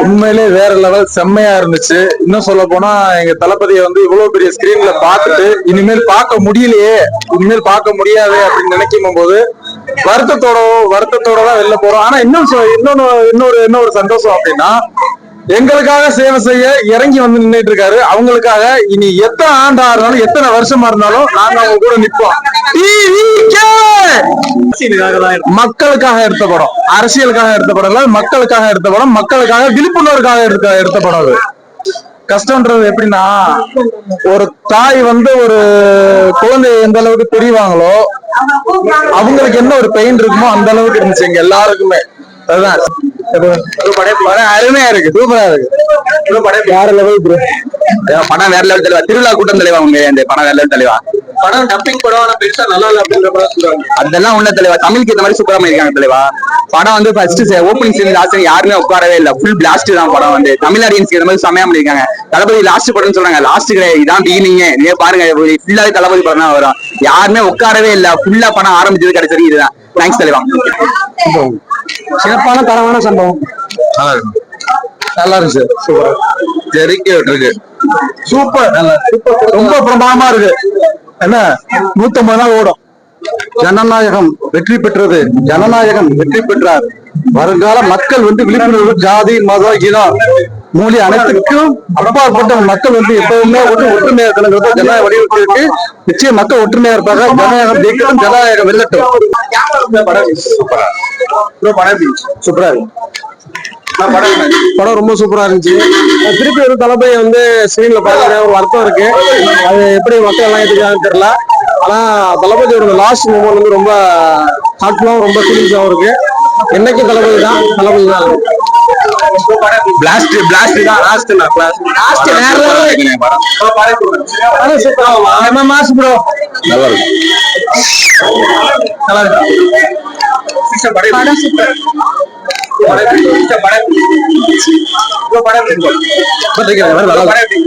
உண்மையிலே வேற லெவல் செம்மையா இருந்துச்சு. இன்னும் சொல்ல போனா எங்க தளபதியை இவ்வளவு பெரிய ஸ்கிரீன்ல பார்த்துட்டு இனிமேல் பார்க்க முடியலையே, இனிமேல் பார்க்க முடியாது அப்படின்னு நினைக்கும் போது வருத்தத்தோட தான் வெளில போறோம். ஆனா இன்னொரு சந்தோஷம் அப்படின்னா, எங்களுக்காக சேவை செய்ய இறங்கி நின்றுட்டு இருக்காரு. அவங்களுக்காக இனி எத்தனை ஆண்டா இருந்தாலும் எத்தனை வருஷமா இருந்தாலும் நாங்க அவங்க கூட நிற்போம். மக்களுக்காக எடுத்த படம், அரசியலுக்காக எடுத்த படம் இல்ல, மக்களுக்காக எடுத்த படம், மக்களுக்காக விழிப்புணர்வுக்காக எடுத்த படம். அது கஷ்டம்ன்றது எப்படின்னா, ஒரு தாய் ஒரு குழந்தைய எந்த அளவுக்கு தெரிவாங்களோ அவங்களுக்கு என்ன ஒரு பெயின் இருக்குமோ அந்த அளவுக்கு இருந்துச்சு எங்க எல்லாருக்குமே. அதுதான் அருமையா இருக்கு, சூப்பரா இருக்கு. வேற லெவல் ப்ரோ, படம் வேற லெவல் தலைவா. திருவிழா கூட்டம் தலைவா உங்க அந்த படம் வேற லெவல் தலைவா. படம் டப்பிங் படம் பெருசா நல்லா இல்ல அப்படின்ற மாதிரி சொல்றாங்க. அதெல்லாம் உள்ள தலைவா, தமிழுக்கு இந்த மாதிரி சூப்பரா பண்ணிருக்காங்க தலைவா. படம் ஃபர்ஸ்ட் ஓப்பனிங் சீன் லாஸ்ட் யாருமே உட்காரவே இல்லை, ஃபுல் பிளாஸ்ட் தான் படம். தமிழ் ஆடியன்ஸ்க்கு இந்த மாதிரி செமையா பண்ணிருக்காங்க. தளபதி லாஸ்ட் படம்னு சொல்றாங்க, லாஸ்ட் கிடையாது, இதான் பீனிங்க. நீங்க பாருங்க, ஃபுல்லாவே தளபதி படம் தான் வரும். யாருமே உட்காரவே இல்லை, ஃபுல்லா படம் ஆரம்பிச்சது கிடைச்சது இதுதான். தேங்க்ஸ் தலைவா. சிறப்பான தரமான சம்பவம், நல்லா இருக்கு சார். சூப்பரா தெரிக்க விட்டுருக்கு, சூப்பர், ரொம்ப பிரமாதமா இருக்கு. என்ன 150 நாள் ஓடும். ஜனநாயகம் வெற்றி பெற்றது, ஜனநாயகம் வெற்றி பெற்றார். வருங்கால மக்கள் விழிப்புணர்வு, ஜாதி மத இனம் மொழி அனைத்துக்கும் அப்பாற்பட்ட மக்கள் எப்பவுமே ஒற்றுமையா இருக்கணுங்கிறத ஜனநாயக வடிவத்திற்கு நிச்சயம் மக்கள் ஒற்றுமையா இருப்பாங்க. ஜனநாயகம் ஜெயிக்கணும், ஜனநாயகம் வெல்லட்டும். சூப்பரா இருக்கு படம், ரொம்ப சூப்பரா இருந்துச்சு. திருப்பி தளபதி ஸ்கிரீன்ல பாக்குற ஒரு வருத்தம் இருக்கு. அது எப்படி மக்கள் எல்லாம் எடுத்துக்காங்கன்னு தெரியல. ஆனா தளபதியோட லாஸ்ட் மூமெண்ட் ரொம்ப ஹார்ட்ஃபுல்லாவும் ரொம்ப ஃபீலிங்ஸாவும் இருக்கு. என்னைக்கு தளபதி தான் பிளாஸ்ட் தான் லாஸ்ட் மாஸ் ப்ரோ. நல்லா இருக்கு, நல்லா இருக்கு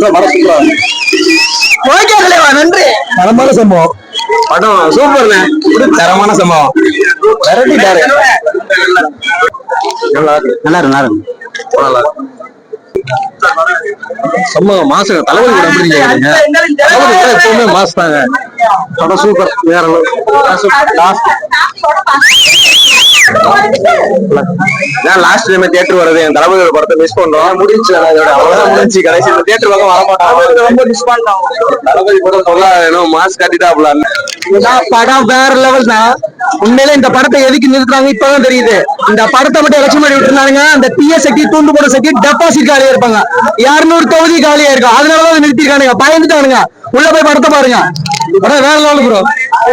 படம். சூப்பர் நன்றி. தரமான சம்பவம் படம், சூப்பர், தரமான சம்பவம். நல்லா இருக்கு சம்பவம் மாசம். தளபதி கூட எப்படி எப்பவுமே மாஸ் தாங்க. படம் சூப்பர், வேற லாஸ்ட் டைம் தியேட்டர் வருது. என் தளபதியோட படத்தை மிஸ் பண்றோம். முடிஞ்சு அவ்வளவுதான், முடிஞ்சு. கடைசி தியேட்டர் பக்கம் வர மாட்டாங்க, ரொம்ப மிஸ் பண்ணோம். தளபதி படம் சொல்ல மாஸ் காட்டிட்டாப்ல. படம் வேற லெவல் தான். உண்மையில இந்த படத்தை எதுக்கு நிறுத்துறாங்க இப்பதான் தெரியுது. இந்த படத்தை மட்டும் எலெக்ஷன் பண்ணி விட்டுருந்தாங்க, அந்த டிஎஸ் சக்தி, தூண்டு போட சக்தி, டெபாசிட் காலியா இருப்பாங்க. 200 தொகுதி காலியா இருக்கும். அதனாலதான் நிறுத்திருக்கானுங்க, பயந்துட்டானுங்க. உள்ள போய் படத்தை பாருங்க, படம் வேற லெவல் ப்ரோ.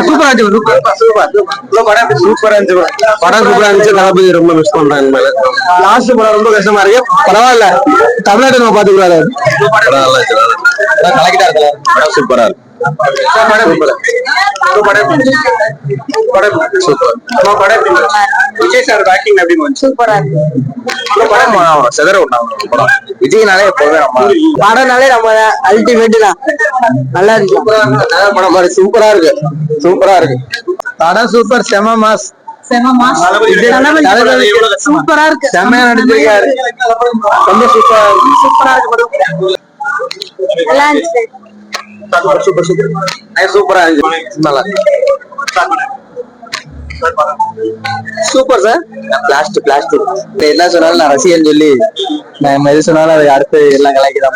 சூப்பரா இருந்துச்சு, சூப்பரா இருந்துச்சு படம், சூப்பரா இருந்துச்சு. தளபதி ரொம்ப மிஸ் பண்றாங்க. மேல லாஸ்ட் படம் ரொம்ப கஷ்டமா இருக்கு. பரவாயில்ல, தமிழ்நாட்டை நம்ம பாத்துக்கூடாது. கலெக்டா இருக்கல, சூப்பரா இருக்கு. விஜய்னாலே படம்னாலே நம்ம அல்டிமேட் தான். நல்லா இருக்கு படம், சூப்பரா இருக்கு, சூப்பரா இருக்கு படம். சூப்பர், செம மாஸ், சூப்பரா இருக்கு, செம்மையா நடிச்சிருக்காரு. ரொம்ப சூப்பரா இருக்கு. சூப்பர் சூப்பரா இருந்துச்சு, நல்லா சூப்பர் சார். பிளாஸ்ட் என்ன சொன்னாலும் நான் ரசிகன் சொல்லி நான் எது சொன்னாலும் அதை அடுத்து எல்லாம் கலாய்க்கு தான்.